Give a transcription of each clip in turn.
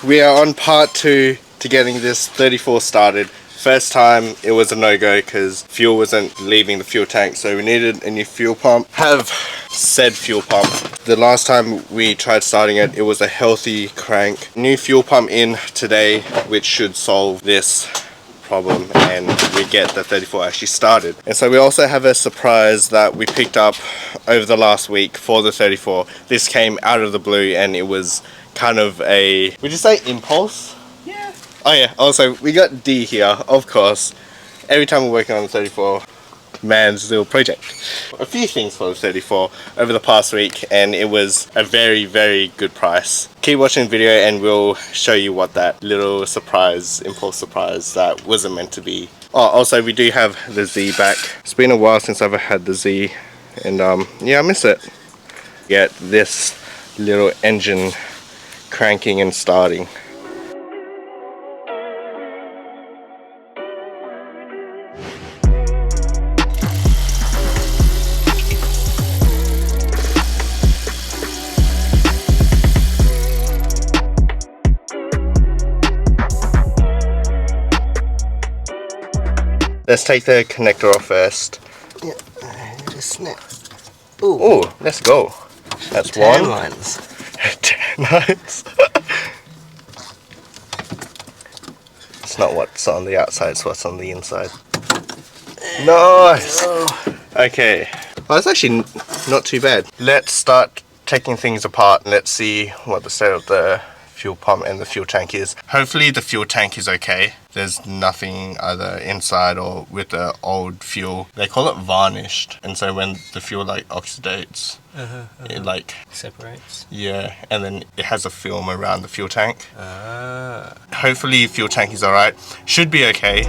We are on part 2 to getting this 34 started. First time it was a no-go because fuel wasn't leaving the fuel tank, so we needed a new fuel pump. Have said fuel pump. The last time we tried starting it, it was a healthy crank. New fuel pump in today, which should solve this problem and we get the 34 actually started. And so we also have a surprise that we picked up over the last week for the 34. This came out of the blue and it was kind of a, would you say impulse? Yeah. Oh yeah, also we got D here, of course. Every time we're working on the 34, man's little project. A few things for the 34 over the past week and it was a very, very good price. Keep watching the video and we'll show you what that little surprise, impulse surprise that wasn't meant to be. Oh, also we do have the Z back. It's been a while since I've had the Z and yeah, I miss it. Get this little engine cranking and starting. Let's take the connector off first. Yeah, just snap. Ooh, let's go. That's tan one. lines. Tan lines. It's not what's on the outside, it's what's on the inside. Nice! Okay. Well, that's actually not too bad. Let's start taking things apart and let's see what the state of the fuel pump and the fuel tank is. Hopefully the fuel tank is okay. There's nothing either inside or with the old fuel. They call it varnished, and so when the fuel like oxidates, it like separates. Yeah, and then it has a film around the fuel tank. Hopefully fuel tank is alright. Should be okay.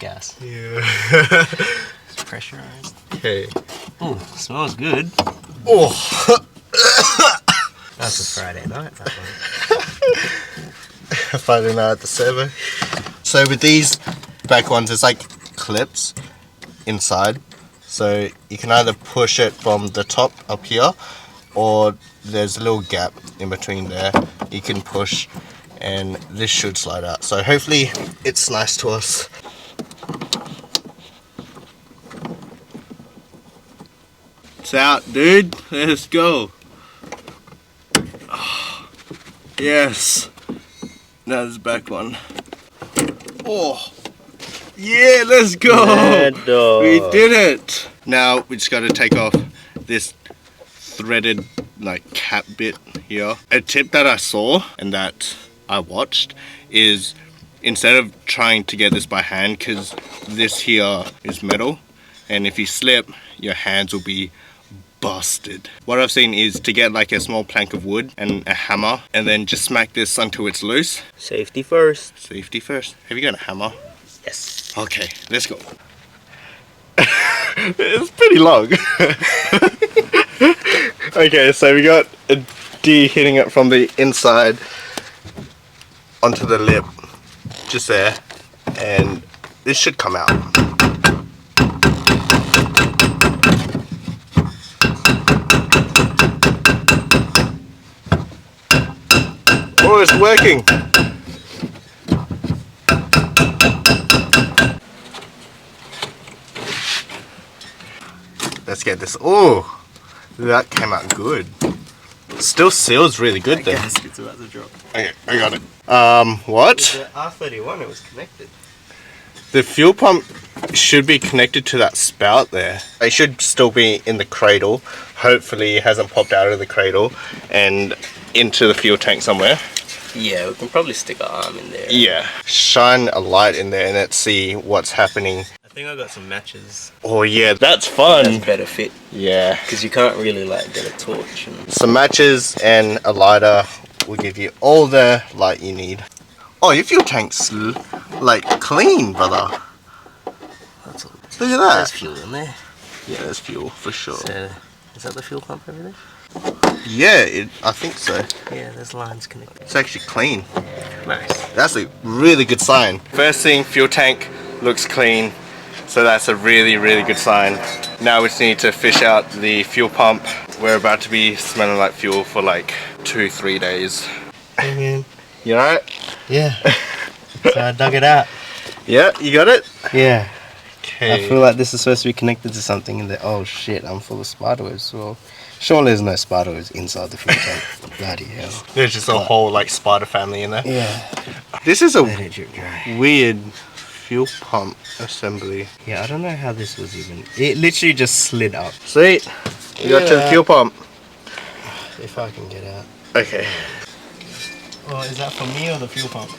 Gas. Yeah. It's pressurized. Okay. Oh, smells good. Oh. That's a Friday night, that one. Friday night at the servo. So with these back ones, there's like clips inside. So you can either push it from the top up here, or there's a little gap in between there. You can push, and this should slide out. So hopefully it's nice to us. It's out, dude. Let's go. Oh, yes. Now there's the back one. Oh, yeah, let's go. We did it. Now we just got to take off this threaded like cap bit here. A tip that I saw and that I watched is instead of trying to get this by hand, because this here is metal, and if you slip, your hands will be busted. What I've seen is to get like a small plank of wood and a hammer and then just smack this until it's loose. Safety first. Safety first. Have you got a hammer? Yes. Okay, let's go. It's pretty long. Okay, so we got a D hitting it from the inside onto the lip, just there, and this should come out. Oh, it's working! Let's get this. Oh, that came out good. Still seals really good though. It's about to drop. Okay, I got it. What? The R34, it was connected. The fuel pump should be connected to that spout there. It should still be in the cradle. Hopefully it hasn't popped out of the cradle and into the fuel tank somewhere. Yeah, we can probably stick our arm in there. Yeah. Shine a light in there and let's see what's happening. I think I got some matches. Oh yeah, that's fun. That's better fit. Yeah. Because you can't really like get a torch. And some matches and a lighter will give you all the light you need. Oh, your fuel tank's like clean, brother. that's all. Look at that. There's fuel in there. Yeah, there's fuel for sure. So, is that the fuel pump over there? Yeah, I think so. Yeah, there's lines connected. It's actually clean. Nice. That's a really good sign. First thing, fuel tank looks clean. So that's a really, really good sign. Now we just need to fish out the fuel pump. We're about to be smelling like fuel for like 2-3 days. Hey man. You alright? Yeah. So I dug it out. Yeah, you got it? Yeah. Okay. I feel like this is supposed to be connected to something in there. Oh shit, I'm full of spiderwebs. Well, surely there's no spiderwebs inside the fuel tank. Bloody hell. There's just a whole like spider family in there. Yeah. This is a Let it drip dry. weird fuel pump assembly. Yeah, I don't know how this was even. It literally just slid up. Sweet. You got to the fuel pump. If I can get out. Okay. Oh, is that for me or the fuel pump?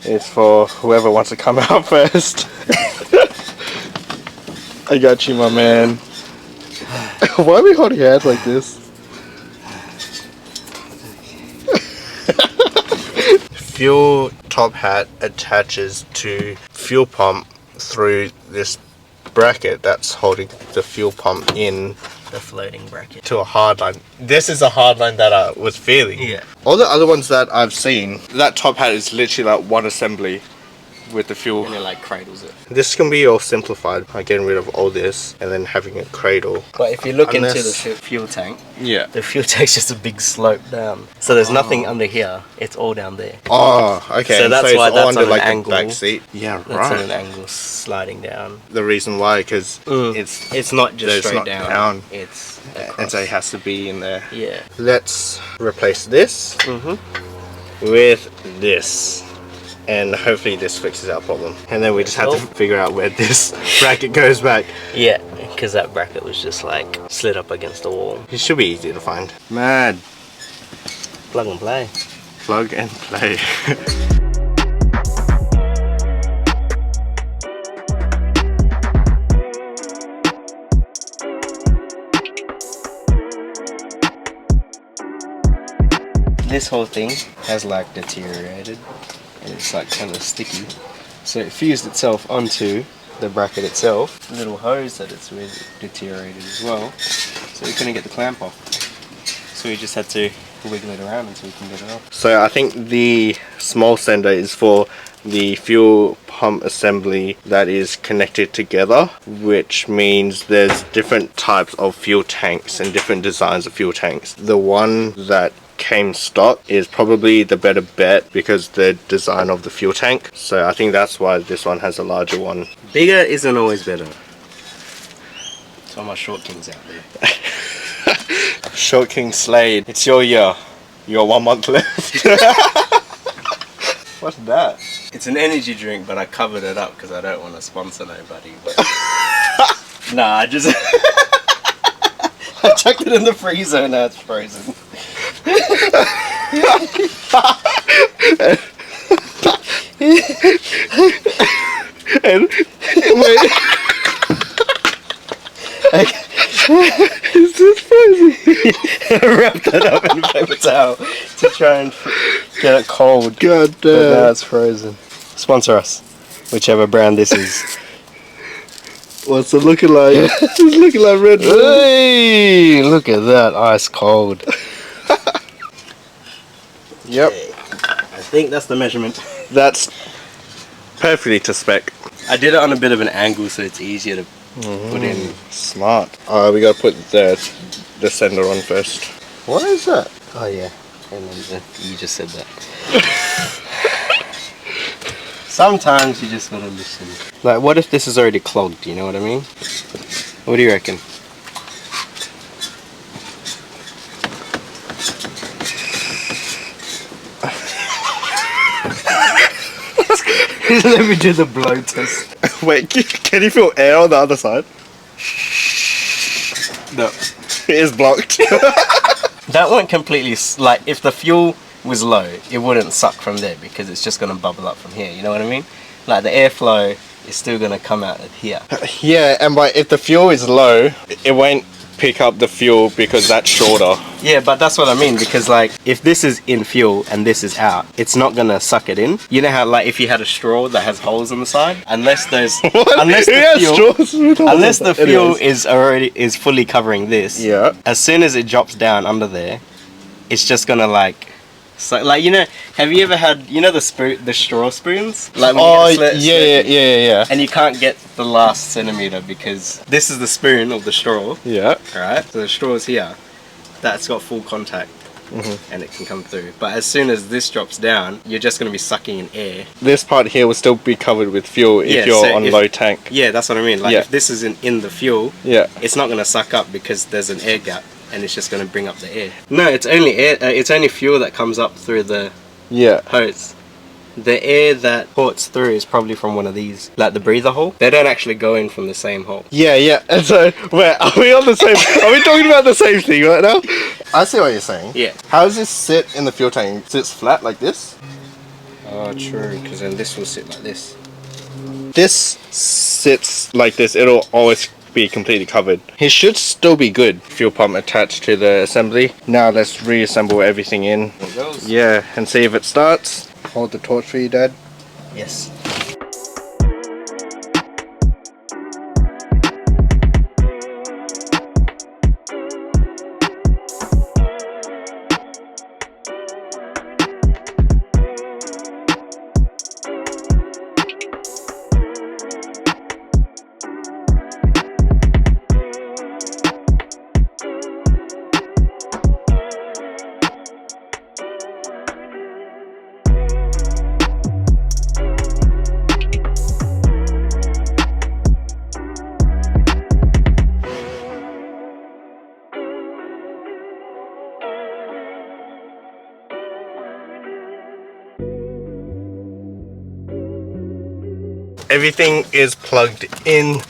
It's for whoever wants to come out first. I got you, my man. Why are we holding hands like this? Fuel top hat attaches to fuel pump through this bracket that's holding the fuel pump in The floating bracket. to a hard line. This is a hard line that I was feeling. Yeah. All the other ones that I've seen, that top hat is literally like one assembly with the fuel. And it like cradles it. This can be all simplified by getting rid of all this and then having a cradle. But if you look into Unless- the fuel tank, Yeah. the fuel tank's just a big slope down. So there's nothing under here. It's all down there. Oh, okay. So And that's it's why all that's under on an like angle. the back seat. Yeah, That's at an right. angle sliding down. The reason why, because It's not just It's straight not down. down. It's and across. so it has to be in there. Yeah. Let's replace this with this. And hopefully this fixes our problem. And then we just have to figure out where this bracket goes back. Yeah, because that bracket was just like slid up against the wall. It should be easy to find. Mad. Plug and play. Plug and play. This whole thing has like deteriorated and it's like kind of sticky. So it fused itself onto the bracket itself. The little hose that it's with deteriorated as well. So we couldn't get the clamp off. So we just had to wiggle it around until we can get it off. So I think the small sender is for the fuel pump assembly that is connected together, which means there's different types of fuel tanks and different designs of fuel tanks. The one that came stock is probably the better bet because the design of the fuel tank. So I think that's why this one has a larger one. Bigger isn't always better. To all my short kings out there. Short King Slade, it's your year. You got 1 month left. What's that? It's an energy drink, but I covered it up because I don't want to sponsor nobody. But nah, I just I chucked it in the freezer and now it's frozen. And wait. Is this frozen? I wrapped that up in a paper towel to try and get it cold. God But now damn. it's frozen. Sponsor us, whichever brand this is. What's it looking like? It's looking like Red Bull. Hey, look at that, ice cold. Yep. Okay, I think that's the measurement. That's perfectly to spec. I did it on a bit of an angle so it's easier to put in. Smart. We gotta put the sender on first. What is that? Oh yeah, and then you just said that. Sometimes you just gotta listen. Like, what if this is already clogged? You know what I mean? What do you reckon? Let me do the blow test. Wait, can you feel air on the other side? No. It is blocked. That won't completely, like, if the fuel was low, it wouldn't suck from there because it's just going to bubble up from here, you know what I mean? Like, the airflow is still going to come out of here. Yeah, and if the fuel is low, it won't pick up the fuel because that's shorter. Yeah, but that's what I mean, because like if this is in fuel and this is out, it's not gonna suck it in. You know how like if you had a straw that has holes on the side, unless there's unless the fuel is fully covering this, Yeah. as soon as it drops down under there, it's just gonna like, so like, you know, have you ever had, you know, the straw spoons? Like when you get yeah. and you can't get the last centimeter because this is the spoon of the straw. Yeah. Alright, so the straw is here. That's got full contact and it can come through. But as soon as this drops down, you're just going to be sucking in air. This part here will still be covered with fuel if you're on low tank. Yeah, that's what I mean. Like if this is in the fuel, it's not going to suck up because there's an air gap and it's just going to bring up the air. No, it's only air. It's only fuel that comes up through the hose. The air that ports through is probably from one of these, like the breather hole. They don't actually go in from the same hole. Yeah. And so, wait, are we on the same? Are we talking about the same thing right now? I see what you're saying. Yeah. How does this sit in the fuel tank? It sits flat like this? Oh, true. Because then this will sit like this. This sits like this. It'll always be completely covered. It should still be good. Fuel pump attached to the assembly. Now let's reassemble everything in. There it goes. Yeah, and see if it starts. Hold the torch for you, Dad. Yes. Everything is plugged in.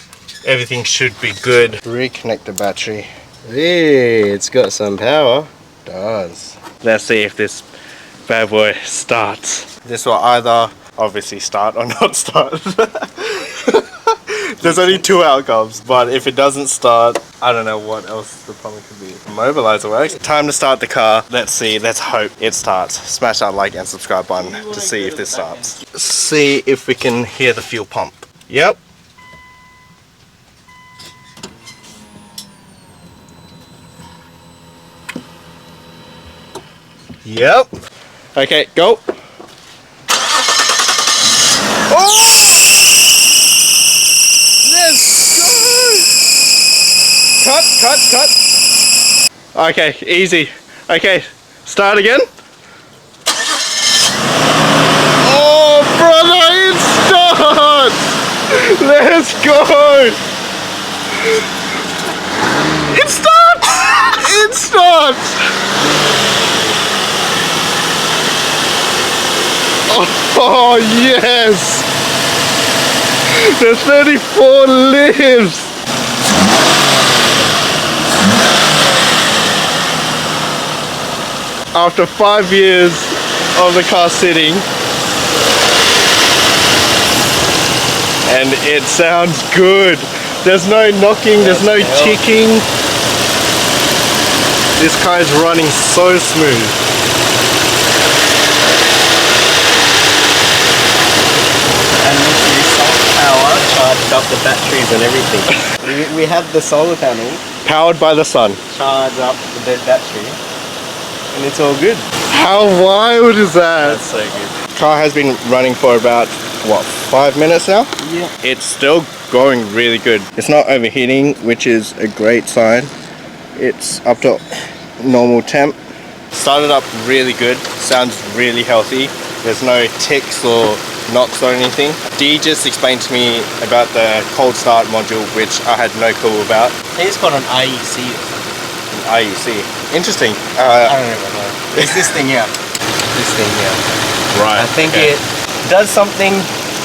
Everything should be good. Reconnect the battery. Hey, it's got some power. It does. Let's see if this bad boy starts. This will either obviously start or not start. There's only two outcomes, but if it doesn't start, I don't know what else the problem could be. Mobilizer works. Time to start the car. Let's see, let's hope it starts. Smash that like and subscribe button to see if this starts. See if we can hear the fuel pump. Yep. Yep. Okay, go. Oh! Cut. Okay, easy. Okay, start again. Oh, brother, it starts! Let's go! It starts! It starts! Oh, yes! The 34 lives! After 5 years of the car sitting, and it sounds good. There's no knocking, there's no ticking. This car is running so smooth. And literally solar power charged up the batteries and everything. we had the solar panel Powered by the sun. charge up the battery. And it's all good. How wild is that? That's so good. Car has been running for about, what, 5 minutes now? Yeah. It's still going really good. It's not overheating, which is a great sign. It's up to normal temp. Started up really good. Sounds really healthy. There's no ticks or knocks or anything. Dee just explained to me about the cold start module, which I had no clue about. I think it's called an IEC or something. IEC. Interesting. I don't even know. It's this thing here. This thing here. Right. I think it does something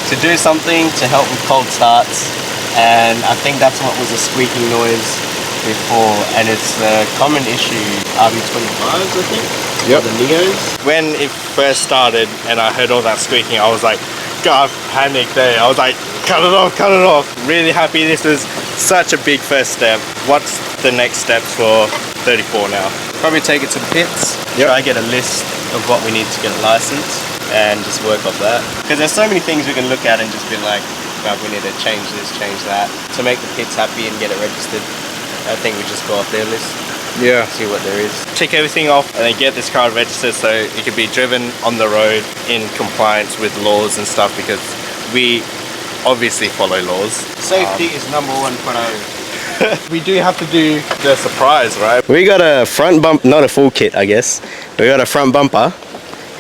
to do something to help with cold starts, and I think that's what was a squeaking noise before, and it's a common issue RB25s, I think. Yep. The Neos. When it first started and I heard all that squeaking, I was like, God, panic there. I was like, cut it off. Really happy this is such a big first step. What's the next steps for 34 now? Probably take it to the pits, Yep. try get a list of what we need to get a license, and just work off that. Because there's so many things we can look at and just be like, well, we need to change this, change that. To make the pits happy and get it registered, I think we just go off their list, Yeah. see what there is. Tick everything off and then get this car registered so it can be driven on the road in compliance with laws and stuff, because we obviously follow laws. Safety is number one priority. We do have to do the surprise, right? We got a front bump, not a full kit I guess. We got a front bumper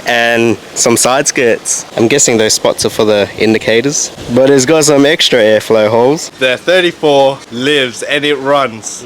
and some side skirts. I'm guessing those spots are for the indicators, but it's got some extra airflow holes. The 34 lives and it runs.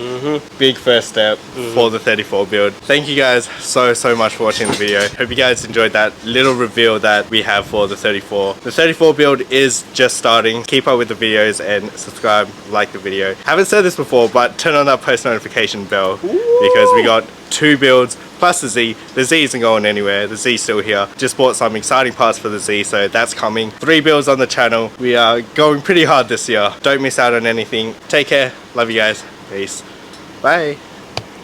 Big first step for the 34 build. Thank you guys so much for watching the video. Hope you guys enjoyed that little reveal that we have for the 34. The 34 build is just starting. Keep up with the videos and subscribe, like the video. Haven't said this before, but turn on that post notification bell because we got 2 builds plus the Z. The Z isn't going anywhere. The Z's still here. Just bought some exciting parts for the Z, so that's coming. 3 builds on the channel. We are going pretty hard this year. Don't miss out on anything. Take care. Love you guys. Peace. Bye.